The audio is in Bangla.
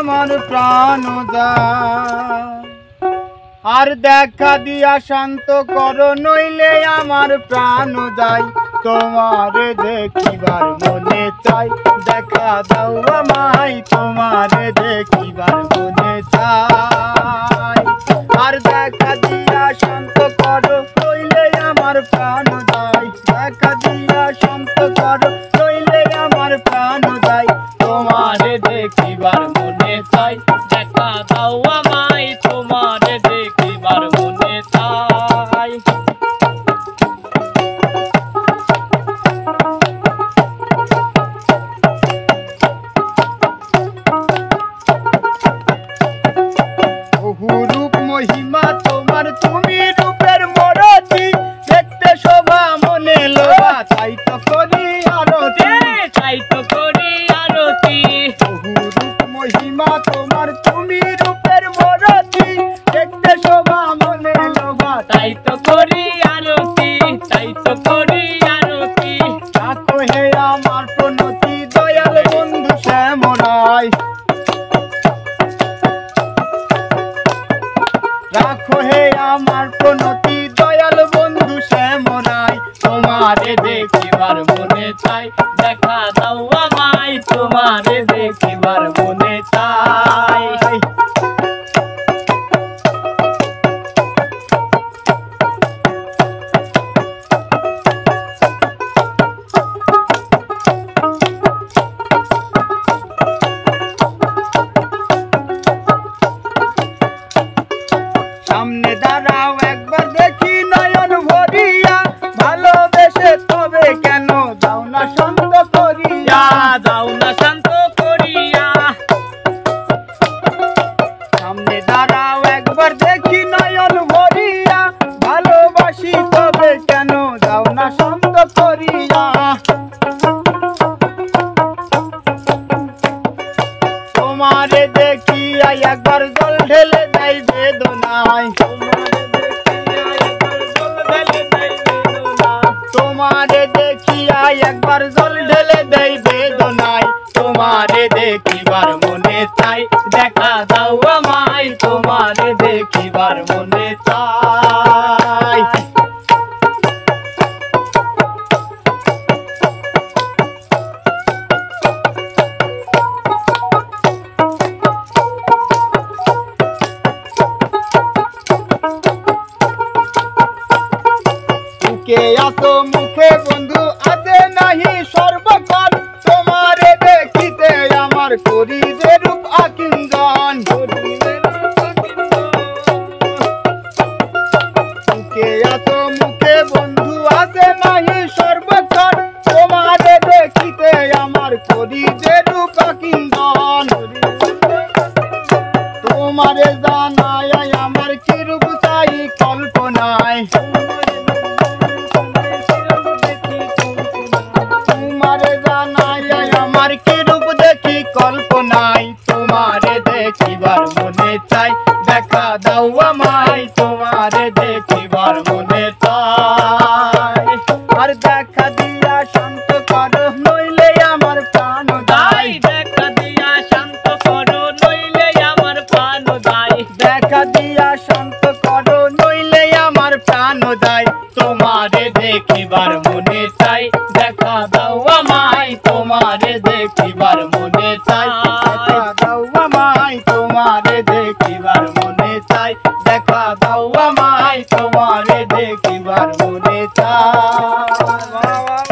আমার প্রাণ যায়। আর দেখা দিয়া শান্ত করো নইলে আমার প্রাণ যায়। তোমারে দেখিবার মনে চাই, দেখা দাও আমায় তোমারে দেখিবার মনে চাই। আর দেখা দিয়া শান্ত করো নইলে আমার প্রাণ যায়, দেখা দিয়া শান্ত করো নইলে আমার প্রাণ যায়। তোমারে দেখিবার মনে চাই, দেখা দাও আমায় তোমারে দেখিবার মনে চাই। রূপ মহিমা তোমার, তুমি রূপের মরতি, দেখতে শোভা মনে লোভা, তাই তো করি আরতি, তাই তো করি আরতি। রূপ মহিমা তোমার, তুমি রূপের মরতি, দেখতে শোভা মনে লোভা, তাই তো করি আরতি, তাই তো করি আরতি। রাখো হে আমার প্রণতি দয়াল বন্ধু শ্যামরায়, রাখো হে আমার প্রণতি দয়াল বন্ধু শ্যামরায়। তোমারে দেখিবার মনে চাই, দেখা দাও আমায় তোমারে দেখিবার মনে চাই। সামনে দাঁড়াও একবার দেখি নয়ন ভরিয়া, ভালোবেসে তবে কেন যাও না শান্ত করিয়া, যাও না শান্ত করিয়া। সামনে দাঁড়াও একবার দেখি নয়ন ভরিয়া, ভালোবাসি তবে কেন যাও না শান্ত করিয়া। তোমারে দেখিয়া একবার জল ঢেলে দেয় বেদনায়, তোমারে দেখিয়া একবার জল ঢেলে দেয় বেদনায়। তোমারে দেখিবার মনে চাই, দেখা দাও আমায় তোমারে দেখিবার মনে চাই। কে আসো মুখে বন্ধু আছে নাহি সর্বকাল, তোমারে দেখিতে আমার করি যে রূপ আকিঞ্জন। কে আসো মুখে বন্ধু আছে নাহি সর্বকাল, তোমারে দেখিতে আমার করি যে রূপ আকিঞ্জন। তোমারে জানায় আমার কি রূপ চাই কল্পনায়, আমার কি রূপ দেখি কল্পনায়। তোমারে দেখিবার মনে চাই, দেখা দাও আমায় তোমারে দেখিবার মনে চাই। আর দেখা দিয়া শান্ত করো নইলে আমার প্রাণ যায়, দেখা দিয়া শান্ত করো নইলে আমার প্রাণ যায়, দেখা দিয়া শান্ত করো নইলে আমার প্রাণ যায়। তোমারে দেখিবার মনে চাই, দেখা দাও আমায় তোমারে দেখিবার মনে চাই, দেখা দাও আমায় তোমারে দেখিবার মনে চাই, দেখা দাও আমায় তোমারে দেখিবার মনে চাই।